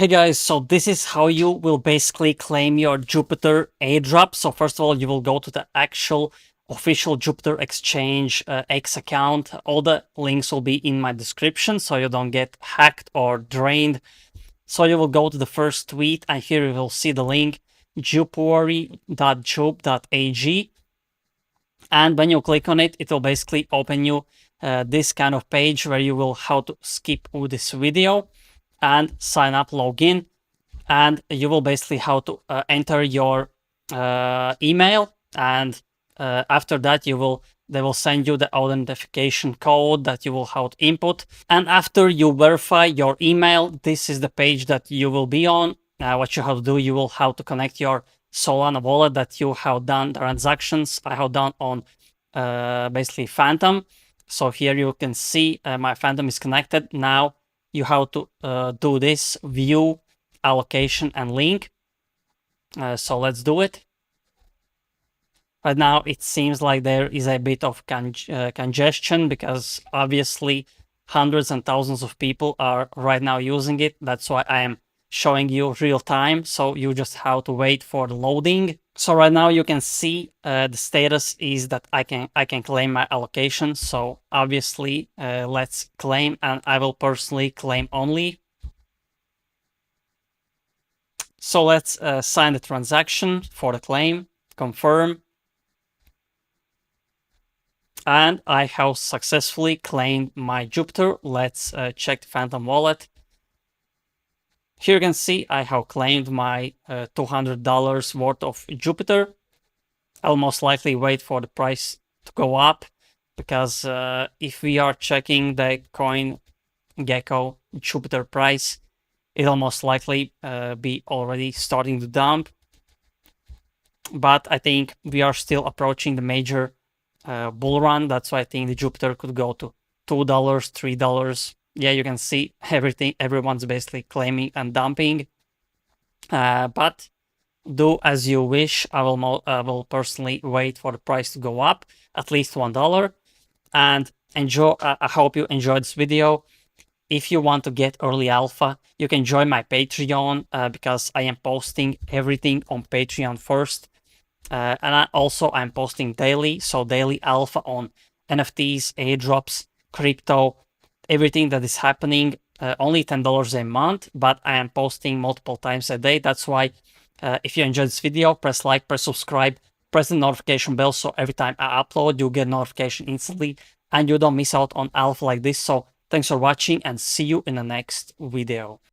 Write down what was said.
Hey guys, so this is how you will basically claim your Jupiter airdrop. So first of all, you will go to the actual official Jupiter Exchange X account. All the links will be in my description so you don't get hacked or drained. So you will go to the first tweet and here you will see the link jupuary.jup.ag. And when you click on it, it will basically open you this kind of page where you will how to skip this video and sign up, login, and you will basically how to enter your email, and after that they will send you the authentication code that you will how to input. And after you verify your email, this is the page that you will be on. What you have to do, you will have to connect your Solana wallet that you have done transactions. I have done on basically Phantom. So here you can see my Phantom is connected. Now you have to do this view allocation and link. So let's do it. Right now it seems like there is a bit of congestion because obviously hundreds and thousands of people are right now using it. That's why I am showing you real time. So you just have to wait for the loading. So right now you can see the status is that I can claim my allocation. So obviously let's claim, and I will personally claim only. So let's sign the transaction for the claim, confirm. And I have successfully claimed my Jupiter. Let's check the Phantom wallet. Here you can see I have claimed my $200 worth of Jupiter. I'll most likely wait for the price to go up because if we are checking the CoinGecko Jupiter price, it'll most likely be already starting to dump. But I think we are still approaching the major bull run. That's why I think the Jupiter could go to $2, $3. Yeah, you can see everyone's basically claiming and dumping. But do as you wish. I will personally wait for the price to go up at least $1. And enjoy. I hope you enjoyed this video. If you want to get early alpha, you can join my Patreon because I am posting everything on Patreon first. And I'm posting daily, so daily alpha on NFTs, airdrops, crypto, everything that is happening. Only $10 a month, but I am posting multiple times a day. That's why if you enjoyed this video, press like, press subscribe, press the notification bell so every time I upload, you get notification instantly and you don't miss out on alpha like this. So thanks for watching and see you in the next video.